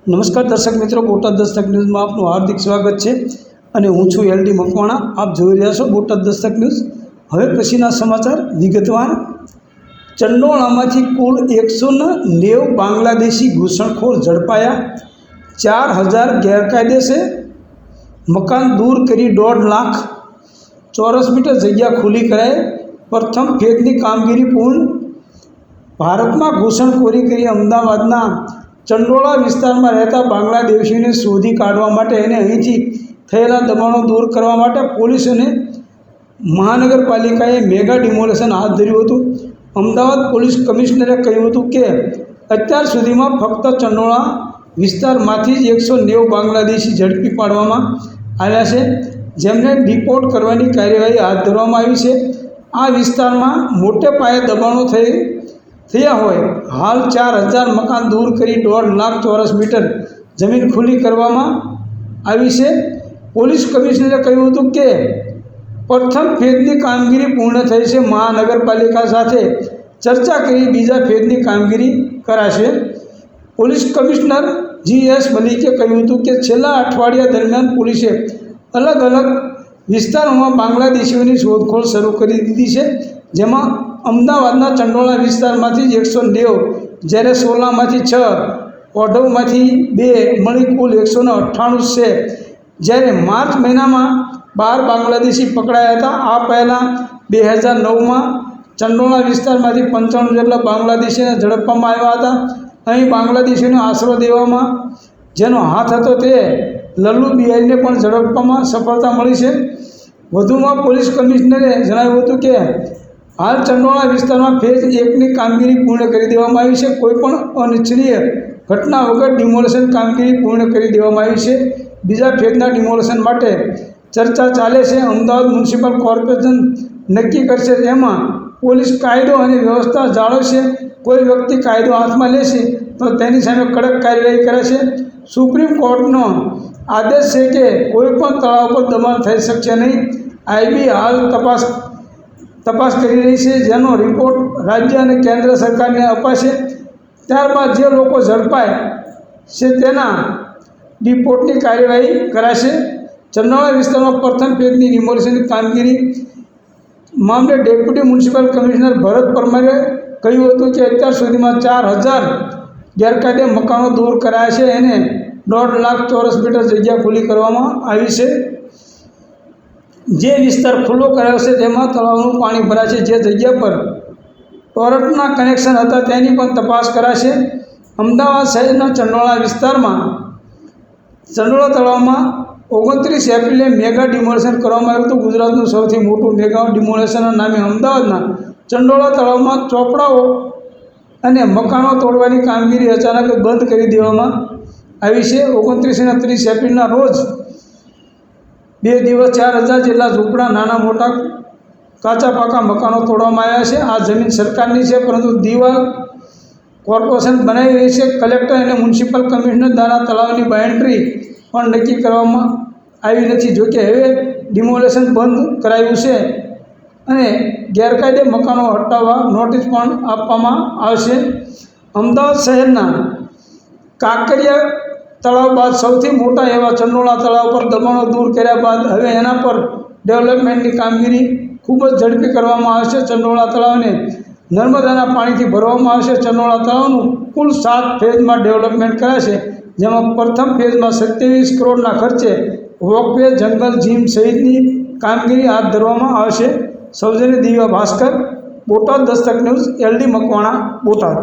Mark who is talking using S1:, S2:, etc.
S1: નમસ્કાર દર્શક મિત્રો, બોટાદ દસ્તક ન્યૂઝમાં આપનું હાર્દિક સ્વાગત છે અને હું છું એલડી મકવાણા। આપ જોઈ રહ્યા છો બોટાદ દસ્તક ન્યૂઝ। હવે પછીના સમાચાર વિગતવાર। ચંડોળામાંથી કુલ 190 બાંગ્લાદેશી ઘૂસણખોર ઝડપાયા। 4000 ગેરકાયદેસર મકાન દૂર કરી 1.5 લાખ ચોરસ મીટર જગ્યા ખુલ્લી કરાઈ। પ્રથમ ફેઝની કામગીરી પૂર્ણ। ભારતમાં ઘૂસણખોરી કરી અમદાવાદના ચંડોળા વિસ્તારમાં રહેતા બાંગ્લાદેશીઓને શોધી કાઢવા માટે અને અહીંથી થયેલા દબાણો દૂર કરવા માટે પોલીસ અને મહાનગરપાલિકાએ મેગા ડિમોલેશન હાથ ધર્યું હતું। અમદાવાદ પોલીસ કમિશનરે કહ્યું હતું કે અત્યાર સુધીમાં ફક્ત ચંડોળા વિસ્તારમાંથી જ 190 બાંગ્લાદેશી ઝડપી પાડવામાં આવ્યા છે, જેમને ડિપોર્ટ કરવાની કાર્યવાહી હાથ ધરવામાં આવી છે। આ વિસ્તારમાં મોટે પાયે દબાણો થયા હોય। હાલ 4000 મકાન દૂર કરી 1.5 લાખ ચોરસ મીટર જમીન ખુલ્લી કરવામાં આવી છે। પોલીસ કમિશનરે કહ્યું હતું કે પ્રથમ ફેઝની કામગીરી પૂર્ણ થઈ છે। મહાનગરપાલિકા સાથે ચર્ચા કરી બીજા ફેઝની કામગીરી કરાશે। પોલીસ કમિશનર GS મલિકે કહ્યું હતું કે છેલ્લા અઠવાડિયા દરમિયાન પોલીસે અલગ અલગ વિસ્તારોમાં બાંગ્લાદેશીઓની શોધખોળ શરૂ કરી દીધી છે, જેમાં અમદાવાદના ચંડોળા વિસ્તારમાંથી 190, જ્યારે સોલામાંથી 6, ઓઢવમાંથી 2 મળી કુલ 198 છે। જ્યારે માર્ચ મહિનામાં 12 બાંગ્લાદેશી પકડાયા હતા। આ પહેલાં 2009માં ચંડોળા વિસ્તારમાંથી 95 જેટલા બાંગ્લાદેશીને ઝડપવામાં આવ્યા હતા। અહીં બાંગ્લાદેશીઓને આશરો દેવામાં જેનો હાથ હતો તે લલ્લુ બિહારીને પણ ઝડપવામાં સફળતા મળી છે। વધુમાં પોલીસ કમિશનરે જણાવ્યું હતું કે હાલ ચંડોળા વિસ્તારમાં ફેઝ 1ની કામગીરી પૂર્ણ કરી દેવામાં આવી છે। કોઈપણ અનિચ્છનીય ઘટના વગર ડિમોલેશન કામગીરી પૂર્ણ કરી દેવામાં આવી છે। બીજા ફેઝના ડિમોલેશન માટે ચર્ચા ચાલે છે। અમદાવાદ મ્યુનિસિપલ કોર્પોરેશન નક્કી કરશે, એમાં પોલીસ કાયદો અને વ્યવસ્થા જાળવશે। કોઈ વ્યક્તિ કાયદો હાથમાં લેશે તો તેની સામે કડક કાર્યવાહી કરાશે। સુપ્રીમ કોર્ટનો આદેશ છે કે કોઈપણ તળાવ પર દબાણ થઈ શકશે નહીં। IB હાલ તપાસ કરી રહી છે, જેનો રિપોર્ટ રાજ્ય અને કેન્દ્ર સરકારને અપાશે। ત્યારબાદ જે લોકો ઝડપાય છે તેના ડિપોર્ટની કાર્યવાહી કરાશે। ચંડોળા વિસ્તારમાં પ્રથમ ફેઝની ડિમોલેશનની કામગીરી મામલે ડેપ્યુટી મ્યુનિસિપલ કમિશનર ભરત પરમારે કહ્યું હતું કે અત્યાર સુધીમાં 4000 ગેરકાયદે મકાનો દૂર કરાયા છે અને 1.5 લાખ ચોરસ મીટર જગ્યા ખુલ્લી કરવામાં આવી છે। જે વિસ્તાર ખુલ્લો કરાયો છે તેમાં તળાવનું પાણી ભરાશે। જે જગ્યા પર ટોરેન્ટના કનેક્શન હતા તેની પણ તપાસ કરાશે। અમદાવાદ શહેરના ચંડોળા વિસ્તારમાં ચંડોળા તળાવમાં 29 એપ્રિલે મેગા ડિમોલેશન કરવામાં આવ્યું હતું। ગુજરાતનું સૌથી મોટું મેગા ડિમોલેશનના નામે અમદાવાદના ચંડોળા તળાવમાં ચોપડાઓ અને મકાનો તોડવાની કામગીરી અચાનક બંધ કરી દેવામાં આવી છે। 29 અને 30 એપ્રિલના રોજ 2 દિવસ 4000 જેટલા ઝૂંપડા, નાના મોટા કાચા પાકા મકાનો તોડવામાં આવ્યા છે। આ જમીન સરકારની છે, પરંતુ દિવાલ કોર્પોરેશન બનાવી રહી છે। કલેક્ટર અને મ્યુનિસિપલ કમિશનર દ્વારા તળાવની બાઉન્ડ્રી પણ નક્કી કરવામાં આવી નથી। જોકે હવે ડિમોલેશન બંધ કરાયું છે અને ગેરકાયદે મકાનો હટાવવા નોટિસ પણ આપવામાં આવશે। અમદાવાદ શહેરના કાંકરિયા તળાવ બાદ સૌથી મોટા એવા ચંડોળા તળાવ પર દબાણો દૂર કર્યા બાદ હવે એના પર ડેવલપમેન્ટની કામગીરી ખૂબ જ ઝડપી કરવામાં આવશે। ચંડોળા તળાવને નર્મદાના પાણીથી ભરવામાં આવશે। ચંડોળા તળાવનું કુલ 7 ફેઝમાં ડેવલપમેન્ટ કરાશે, જેમાં પ્રથમ ફેઝમાં 27 કરોડના ખર્ચે વોકવે, જંગલ, જીમ સહિતની કામગીરી હાથ ધરવામાં આવશે। સૌજન્ય દિવ્યા ભાસ્કર, બોટાદ દસ્તક ન્યૂઝ, LD મકવાણા, બોટાદ।